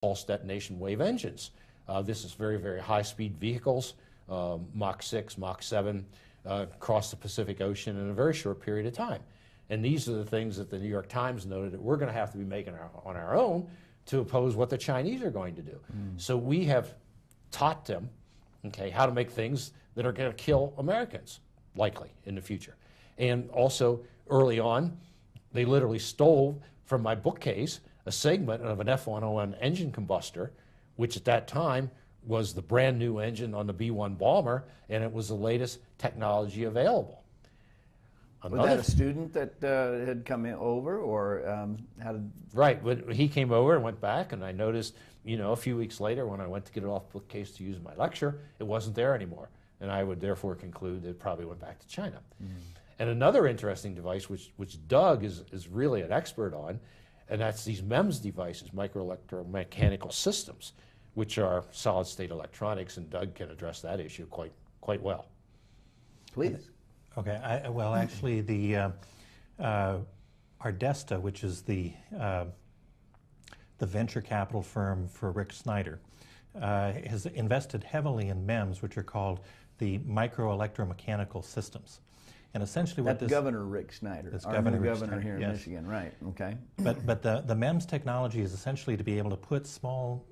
pulse detonation wave engines. This is very, very high-speed vehicles, Mach 6, Mach 7, across the Pacific Ocean in a very short period of time. And these are the things that the New York Times noted that we're going to have to be making on our own to oppose what the Chinese are going to do. So we have taught them, okay, how to make things that are going to kill Americans, likely, in the future. And also, early on, they literally stole from my bookcase a segment of an F-101 engine combustor, which at that time was the brand new engine on the B-1 bomber, and it was the latest technology available. Was that a student that had come over, or how did... Right, but he came over and went back, and I noticed, you know, a few weeks later when I went to get it off bookcase to use in my lecture, it wasn't there anymore. And I would therefore conclude that it probably went back to China. And another interesting device, which Doug is really an expert on, and that's these MEMS devices, microelectromechanical systems, which are solid-state electronics, and Doug can address that issue quite well. Please. Okay. Well, actually, the Ardesta, which is the venture capital firm for Rick Snyder, has invested heavily in MEMS, which are called the microelectromechanical systems. And essentially what that's Governor Rick Snyder, that's our Governor new Rick governor Snyder, here in yes. Michigan, right, okay. But the MEMS technology is essentially to be able to put small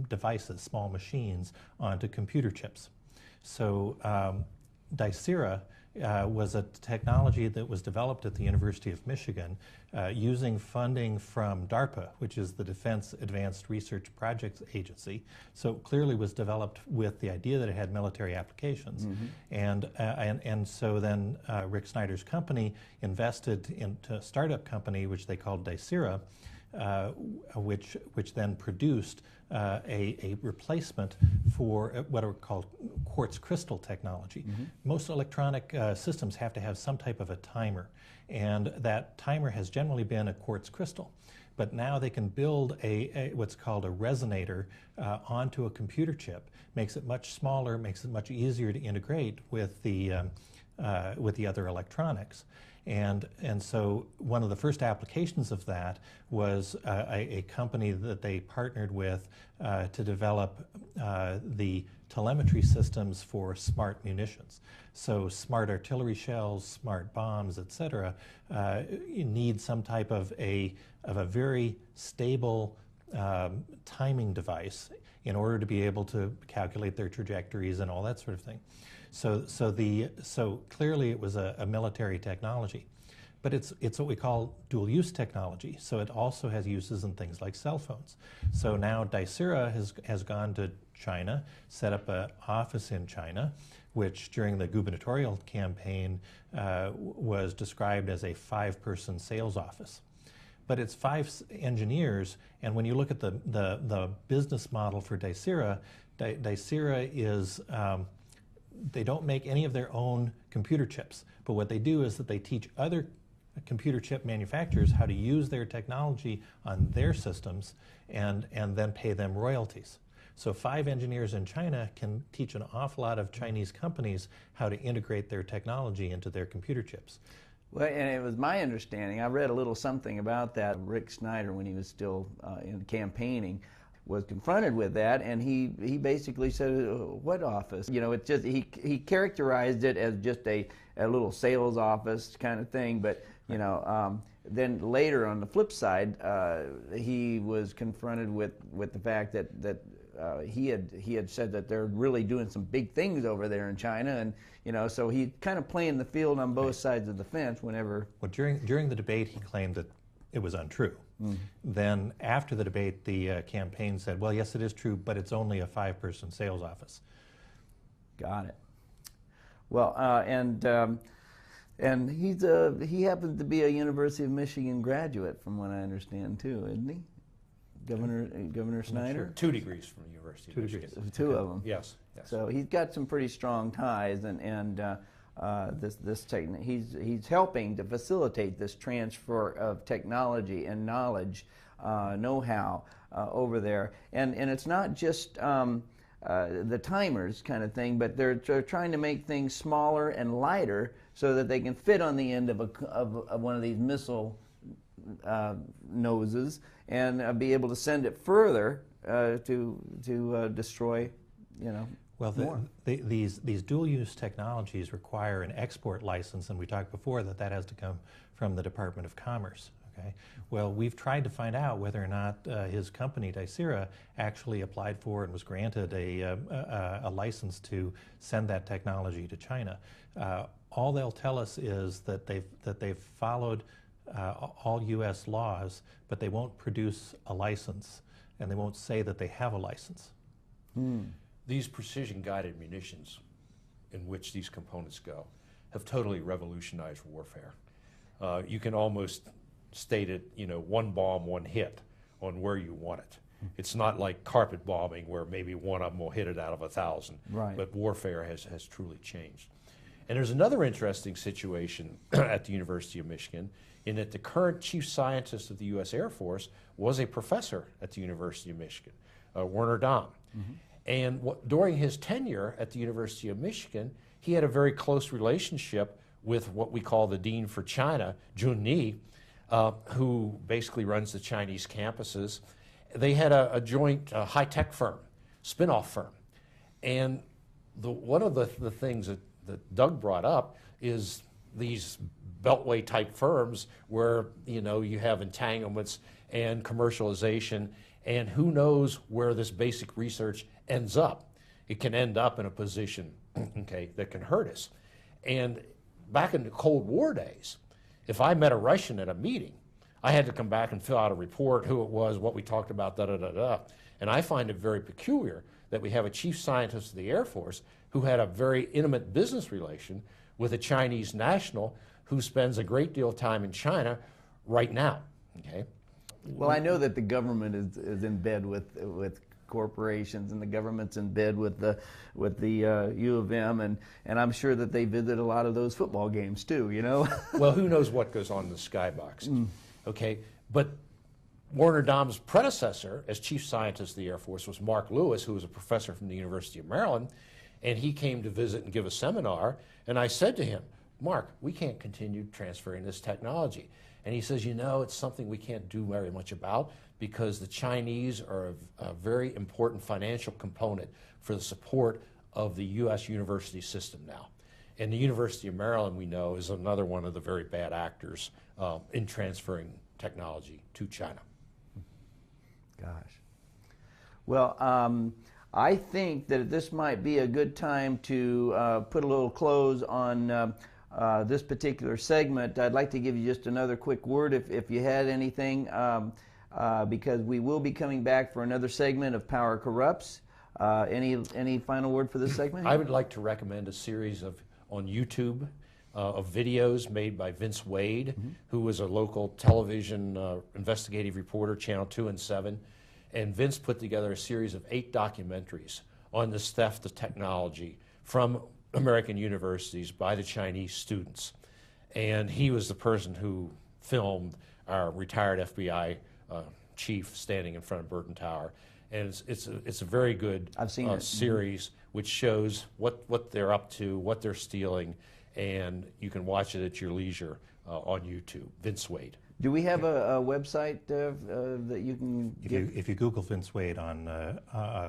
devices, small machines, onto computer chips. So Dicera was a technology that was developed at the University of Michigan using funding from DARPA, which is the Defense Advanced Research Projects Agency. So it clearly was developed with the idea that it had military applications. And so then Rick Snyder's company invested into a startup company, which they called Dicera, which then produced a replacement for what are called quartz crystal technology. Most electronic systems have to have some type of a timer, and that timer has generally been a quartz crystal. But now they can build what's called a resonator onto a computer chip. Makes it much smaller, makes it much easier to integrate with the other electronics. And so one of the first applications of that was a company that they partnered with to develop the telemetry systems for smart munitions. So smart artillery shells, smart bombs, etc. You need some type of a very stable timing device in order to be able to calculate their trajectories and all that sort of thing. So clearly it was a military technology, but it's what we call dual-use technology. So it also has uses in things like cell phones. So now Dicera has gone to China, set up an office in China, which during the gubernatorial campaign was described as a 5-person sales office. But it's 5 engineers, and when you look at the business model for Dicera, Dicera is they don't make any of their own computer chips, but what they do is that they teach other computer chip manufacturers how to use their technology on their systems and then pay them royalties. So 5 engineers in China can teach an awful lot of Chinese companies how to integrate their technology into their computer chips. Well, and it was my understanding, I read a little something about that, Rick Snyder, when he was still in campaigning, was confronted with that, and he basically said, what office? You know, it's just, he characterized it as just a little sales office kind of thing, but, you know, then later on the flip side, he was confronted with the fact that he had said that they're really doing some big things over there in China, and you know, so he kind of playing the field on both sides of the fence whenever. Well, during the debate, he claimed that it was untrue. Then after the debate, the campaign said, well, yes, it is true, but it's only a 5-person sales office. Got it. Well, and he happens to be a University of Michigan graduate, from what I understand, too, isn't he? Governor Snyder? Sure. 2 degrees from the University of Michigan. 2 of them. Yes. So he's got some pretty strong ties, and he's helping to facilitate this transfer of technology and knowledge, know-how over there. And it's not just the timers kind of thing, but they're trying to make things smaller and lighter so that they can fit on the end of one of these missile noses and be able to send it further to destroy, Well, more. these dual-use technologies require an export license, and we talked before that has to come from the Department of Commerce. Okay. Well, we've tried to find out whether or not his company, Dicera, actually applied for and was granted a license to send that technology to China. All they'll tell us is that they've followed all U.S. laws, but they won't produce a license, and they won't say that they have a license. These precision-guided munitions, in which these components go, have totally revolutionized warfare. You can almost state it, one bomb, one hit on where you want it. It's not like carpet bombing where maybe one of them will hit it out of 1,000. Right. But warfare has truly changed. And there's another interesting situation at the University of Michigan in that the current chief scientist of the U.S. Air Force was a professor at the University of Michigan, Werner Dahm. And during his tenure at the University of Michigan, he had a very close relationship with what we call the Dean for China, Jun Ni, who basically runs the Chinese campuses. They had a joint high-tech firm, spin-off firm. And one of the things that Doug brought up is these beltway type firms where you have entanglements and commercialization, and who knows where this basic research ends up. It can end up in a position that can hurt us. And back in the Cold War days, if I met a Russian at a meeting, I had to come back and fill out a report, who it was, what we talked about, da-da-da-da. And I find it very peculiar that we have a chief scientist of the Air Force who had a very intimate business relation with a Chinese national who spends a great deal of time in China right now. Okay. Well, I know that the government is in bed with corporations, and the government's in bed with the U of M, and I'm sure that they visit a lot of those football games too. Well, who knows what goes on in the skybox? Okay, but Werner Dahm's predecessor as chief scientist of the Air Force was Mark Lewis, who was a professor from the University of Maryland, and he came to visit and give a seminar. And I said to him, Mark, we can't continue transferring this technology. And he says, it's something we can't do very much about because the Chinese are a very important financial component for the support of the U.S. university system now. And the University of Maryland, we know, is another one of the very bad actors in transferring technology to China. Gosh. Well, I think that this might be a good time to put a little close on this particular segment. I'd like to give you just another quick word if you had anything, because we will be coming back for another segment of Power Corrupts. Any final word for this segment? I would like to recommend a series on YouTube of videos made by Vince Wade, who was a local television investigative reporter, Channel 2 and 7. And Vince put together a series of 8 documentaries on this theft of technology from American universities by the Chinese students. And he was the person who filmed our retired FBI chief standing in front of Burton Tower. And it's a very good series which shows what they're up to, what they're stealing, and you can watch it at your leisure on YouTube. Vince Wade. Do we have a website that you can If you Google Vince Wade on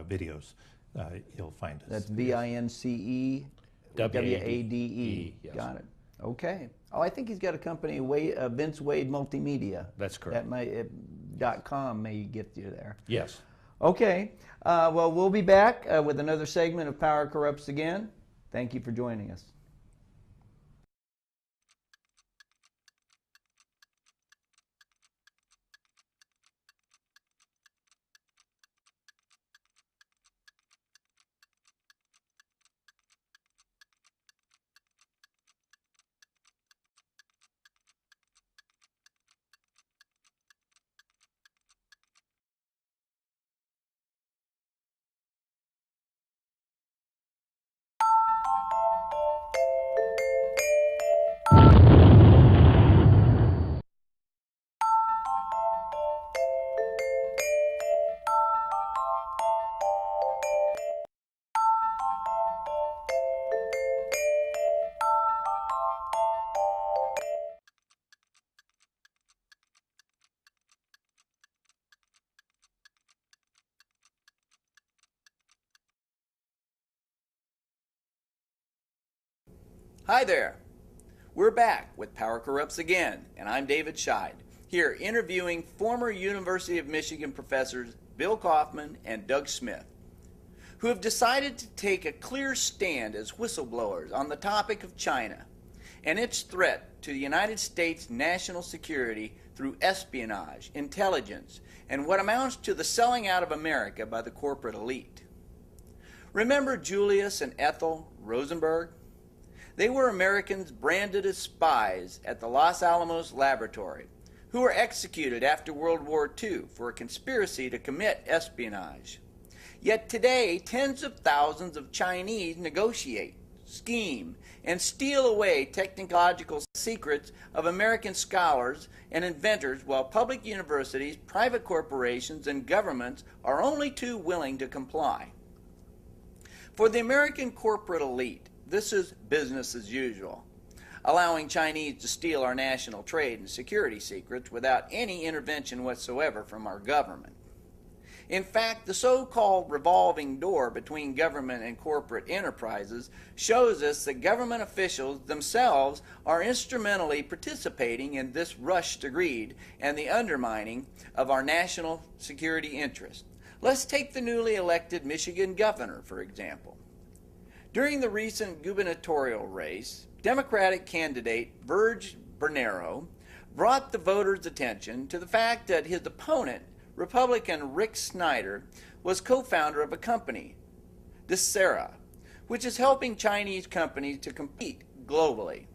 videos, you'll find us. That's VINCE WADE. Yes. Got it. Okay. Oh, I think he's got a company, Vince Wade Multimedia. That's correct. .com may get you there. Yes. Okay. Well, we'll be back with another segment of Power Corrupts again. Thank you for joining us. Hi there. We're back with Power Corrupts Again, and I'm David Scheid, here interviewing former University of Michigan professors Bill Kaufman and Doug Smith, who have decided to take a clear stand as whistleblowers on the topic of China and its threat to the United States national security through espionage, intelligence, and what amounts to the selling out of America by the corporate elite. Remember Julius and Ethel Rosenberg? They were Americans branded as spies at the Los Alamos laboratory, who were executed after World War II for a conspiracy to commit espionage. Yet today, tens of thousands of Chinese negotiate, scheme, and steal away technological secrets of American scholars and inventors, while public universities, private corporations, and governments are only too willing to comply. For the American corporate elite, this is business as usual, allowing Chinese to steal our national trade and security secrets without any intervention whatsoever from our government. In fact, the so-called revolving door between government and corporate enterprises shows us that government officials themselves are instrumentally participating in this rush to greed and the undermining of our national security interests. Let's take the newly elected Michigan governor, for example. During the recent gubernatorial race, Democratic candidate Virg Bernero brought the voters' attention to the fact that his opponent, Republican Rick Snyder, was co-founder of a company, Desera, which is helping Chinese companies to compete globally.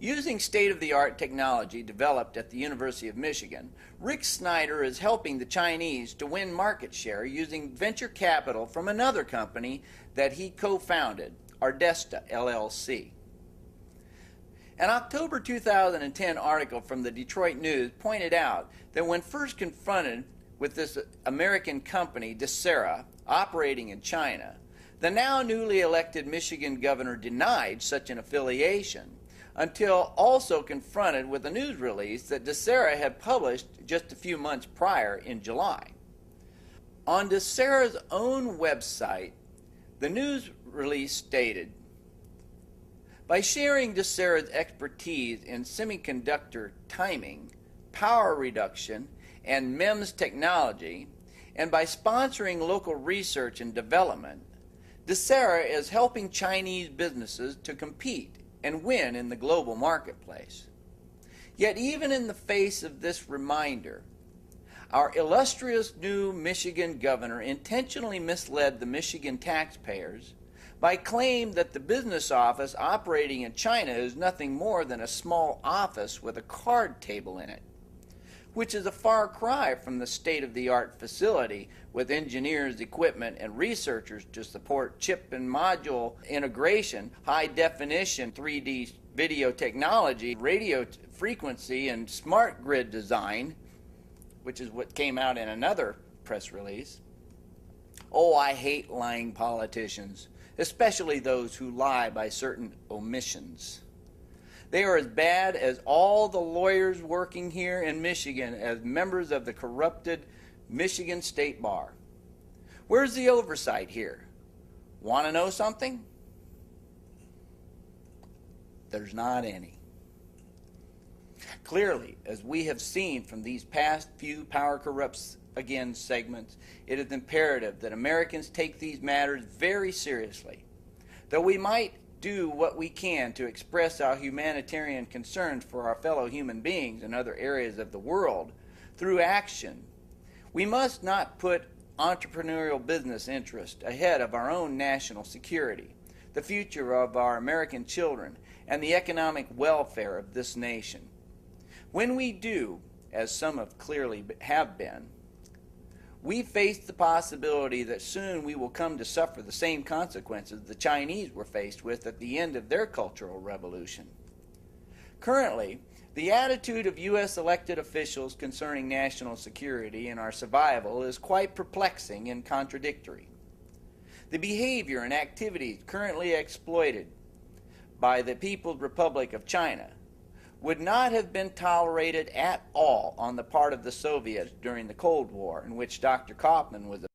Using state-of-the-art technology developed at the University of Michigan, Rick Snyder is helping the Chinese to win market share using venture capital from another company that he co-founded, Ardesta LLC. An October 2010 article from the Detroit News pointed out that when first confronted with this American company, Desera, operating in China, the now newly elected Michigan governor denied such an affiliation, until also confronted with a news release that Desera had published just a few months prior in July. On Desera's own website, the news release stated, "By sharing Desera's expertise in semiconductor timing, power reduction, and MEMS technology, and by sponsoring local research and development, Desera is helping Chinese businesses to compete and win in the global marketplace." Yet even in the face of this reminder, our illustrious new Michigan governor intentionally misled the Michigan taxpayers by claiming that the business office operating in China is nothing more than a small office with a card table in it, which is a far cry from the state-of-the-art facility with engineers, equipment, and researchers to support chip and module integration, high-definition 3D video technology, radio frequency, and smart grid design, which is what came out in another press release. Oh, I hate lying politicians, especially those who lie by certain omissions. They are as bad as all the lawyers working here in Michigan as members of the corrupted Michigan State Bar. Where's the oversight here? Want to know something? There's not any. Clearly, as we have seen from these past few Power Corrupts Again segments, it is imperative that Americans take these matters very seriously. Though we might do what we can to express our humanitarian concerns for our fellow human beings in other areas of the world through action, we must not put entrepreneurial business interest ahead of our own national security, the future of our American children, and the economic welfare of this nation. When we do, as some have clearly have been, we face the possibility that soon we will come to suffer the same consequences the Chinese were faced with at the end of their Cultural Revolution. Currently, the attitude of U.S. elected officials concerning national security and our survival is quite perplexing and contradictory. The behavior and activities currently exploited by the People's Republic of China would not have been tolerated at all on the part of the Soviets during the Cold War, in which Dr. Coleman was